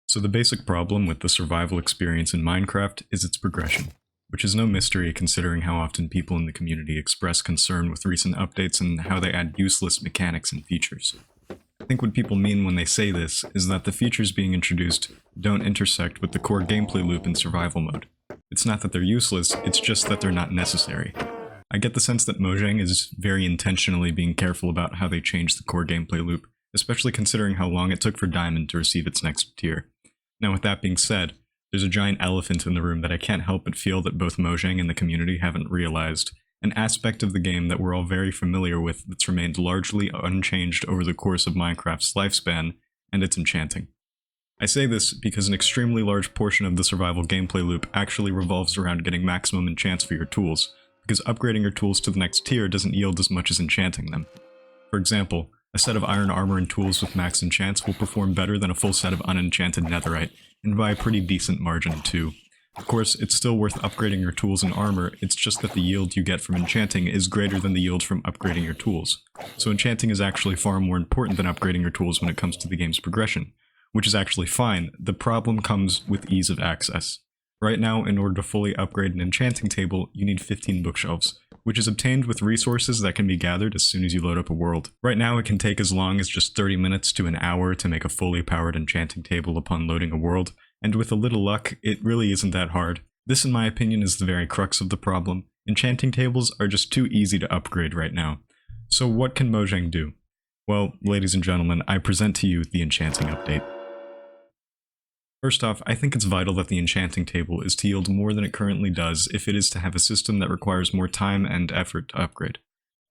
So the basic problem with the survival experience in Minecraft is its progression, which is no mystery considering how often people in the community express concern with recent updates and how they add useless mechanics and features. I think what people mean when they say this is that the features being introduced don't intersect with the core gameplay loop in survival mode. It's not that they're useless, it's just that they're not necessary. I get the sense that Mojang is very intentionally being careful about how they change the core gameplay loop, especially considering how long it took for Diamond to receive its next tier. Now with that being said, there's a giant elephant in the room that I can't help but feel that both Mojang and the community haven't realized, an aspect of the game that we're all very familiar with that's remained largely unchanged over the course of Minecraft's lifespan, and it's enchanting. I say this because an extremely large portion of the survival gameplay loop actually revolves around getting maximum enchants for your tools, because upgrading your tools to the next tier doesn't yield as much as enchanting them. For example, a set of iron armor and tools with max enchants will perform better than a full set of unenchanted netherite, and by a pretty decent margin too. Of course, it's still worth upgrading your tools and armor, it's just that the yield you get from enchanting is greater than the yield from upgrading your tools. So enchanting is actually far more important than upgrading your tools when it comes to the game's progression, which is actually fine. The problem comes with ease of access. Right now, in order to fully upgrade an enchanting table, you need 15 bookshelves, which is obtained with resources that can be gathered as soon as you load up a world. Right now, it can take as long as just 30 minutes to an hour to make a fully powered enchanting table upon loading a world, and with a little luck, it really isn't that hard. This, in my opinion, is the very crux of the problem. Enchanting tables are just too easy to upgrade right now. So what can Mojang do? Well, ladies and gentlemen, I present to you the enchanting update. First off, I think it's vital that the enchanting table is to yield more than it currently does if it is to have a system that requires more time and effort to upgrade.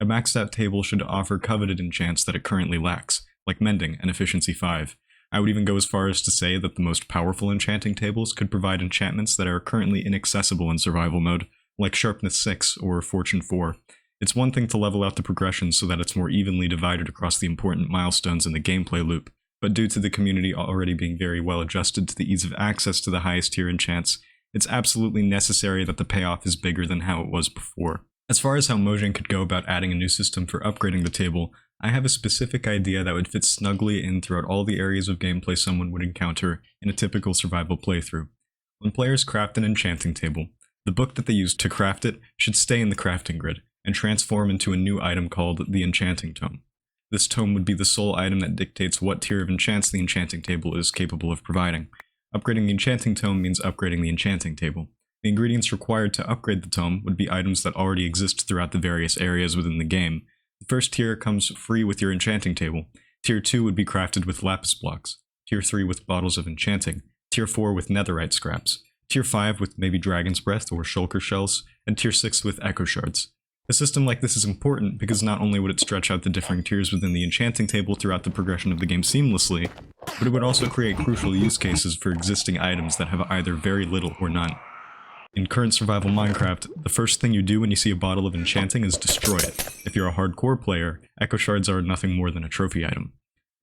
A maxed out table should offer coveted enchants that it currently lacks, like mending and efficiency 5. I would even go as far as to say that the most powerful enchanting tables could provide enchantments that are currently inaccessible in survival mode, like sharpness 6 or fortune 4. It's one thing to level out the progression so that it's more evenly divided across the important milestones in the gameplay loop, but due to the community already being very well adjusted to the ease of access to the highest tier enchants, it's absolutely necessary that the payoff is bigger than how it was before. As far as how Mojang could go about adding a new system for upgrading the table, I have a specific idea that would fit snugly in throughout all the areas of gameplay someone would encounter in a typical survival playthrough. When players craft an enchanting table, the book that they use to craft it should stay in the crafting grid, and transform into a new item called the enchanting tome. This tome would be the sole item that dictates what tier of enchants the enchanting table is capable of providing. Upgrading the enchanting tome means upgrading the enchanting table. The ingredients required to upgrade the tome would be items that already exist throughout the various areas within the game. The first tier comes free with your enchanting table. Tier 2 would be crafted with lapis blocks. Tier 3 with bottles of enchanting. Tier 4 with netherite scraps. Tier 5 with maybe dragon's breath or shulker shells. And Tier 6 with echo shards. A system like this is important because not only would it stretch out the differing tiers within the enchanting table throughout the progression of the game seamlessly, but it would also create crucial use cases for existing items that have either very little or none. In current survival Minecraft, the first thing you do when you see a bottle of enchanting is destroy it. If you're a hardcore player, echo shards are nothing more than a trophy item.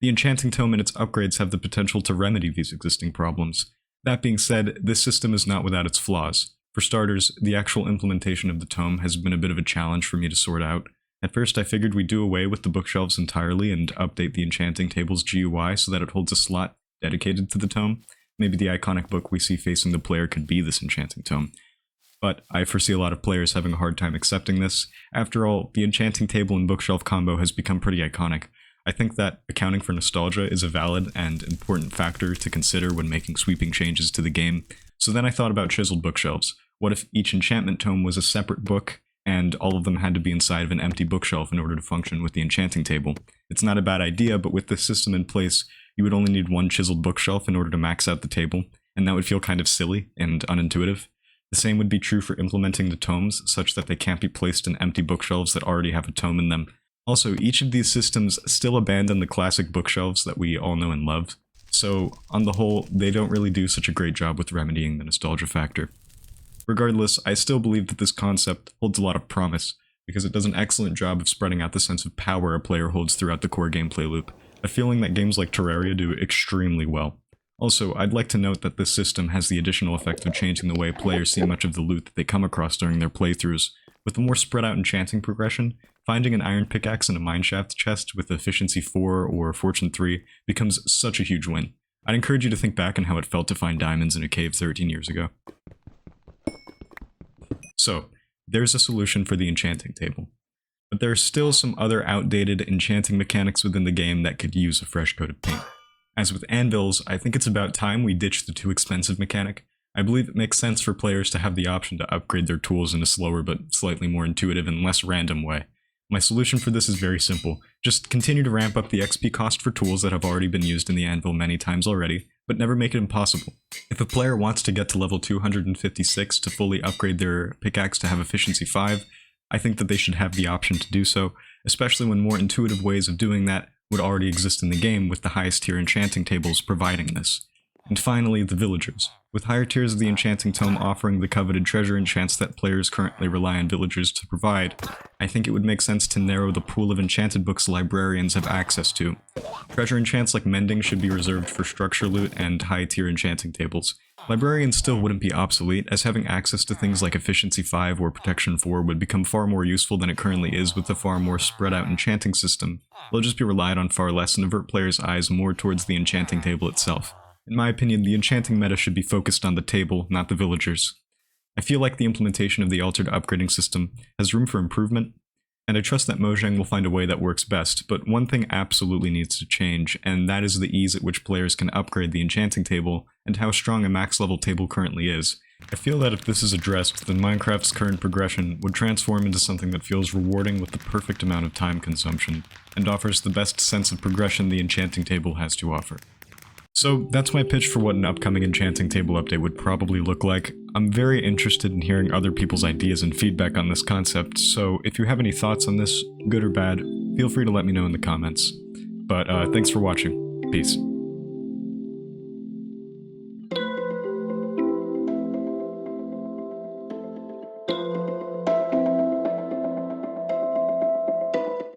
The enchanting tome and its upgrades have the potential to remedy these existing problems. That being said, this system is not without its flaws. For starters, the actual implementation of the tome has been a bit of a challenge for me to sort out. At first I figured we'd do away with the bookshelves entirely and update the enchanting table's GUI so that it holds a slot dedicated to the tome. Maybe the iconic book we see facing the player could be this enchanting tome. But I foresee a lot of players having a hard time accepting this. After all, the enchanting table and bookshelf combo has become pretty iconic. I think that accounting for nostalgia is a valid and important factor to consider when making sweeping changes to the game. So then I thought about chiseled bookshelves. What if each enchantment tome was a separate book, and all of them had to be inside of an empty bookshelf in order to function with the enchanting table? It's not a bad idea, but with this system in place, you would only need one chiseled bookshelf in order to max out the table, and that would feel kind of silly and unintuitive. The same would be true for implementing the tomes, such that they can't be placed in empty bookshelves that already have a tome in them. Also, each of these systems still abandon the classic bookshelves that we all know and love, so on the whole, they don't really do such a great job with remedying the nostalgia factor. Regardless, I still believe that this concept holds a lot of promise, because it does an excellent job of spreading out the sense of power a player holds throughout the core gameplay loop, a feeling that games like Terraria do extremely well. Also, I'd like to note that this system has the additional effect of changing the way players see much of the loot that they come across during their playthroughs. With a more spread out enchanting progression, finding an iron pickaxe in a mineshaft chest with efficiency 4 or fortune 3 becomes such a huge win. I'd encourage you to think back on how it felt to find diamonds in a cave 13 years ago. So, there's a solution for the enchanting table. But there are still some other outdated enchanting mechanics within the game that could use a fresh coat of paint. As with anvils, I think it's about time we ditch the too expensive mechanic. I believe it makes sense for players to have the option to upgrade their tools in a slower but slightly more intuitive and less random way. My solution for this is very simple. Just continue to ramp up the XP cost for tools that have already been used in the Anvil many times already, but never make it impossible. If a player wants to get to level 256 to fully upgrade their pickaxe to have efficiency 5, I think that they should have the option to do so, especially when more intuitive ways of doing that would already exist in the game with the highest tier enchanting tables providing this. And finally, the villagers. With higher tiers of the enchanting tome offering the coveted treasure enchants that players currently rely on villagers to provide, I think it would make sense to narrow the pool of enchanted books librarians have access to. Treasure enchants like mending should be reserved for structure loot and high tier enchanting tables. Librarians still wouldn't be obsolete, as having access to things like efficiency 5 or protection 4 would become far more useful than it currently is with the far more spread out enchanting system. They'll just be relied on far less and avert players' eyes more towards the enchanting table itself. In my opinion, the enchanting meta should be focused on the table, not the villagers. I feel like the implementation of the altered upgrading system has room for improvement, and I trust that Mojang will find a way that works best, but one thing absolutely needs to change, and that is the ease at which players can upgrade the enchanting table, and how strong a max level table currently is. I feel that if this is addressed, then Minecraft's current progression would transform into something that feels rewarding with the perfect amount of time consumption, and offers the best sense of progression the enchanting table has to offer. So that's my pitch for what an upcoming enchanting table update would probably look like. I'm very interested in hearing other people's ideas and feedback on this concept, so if you have any thoughts on this, good or bad, feel free to let me know in the comments. But thanks for watching. Peace.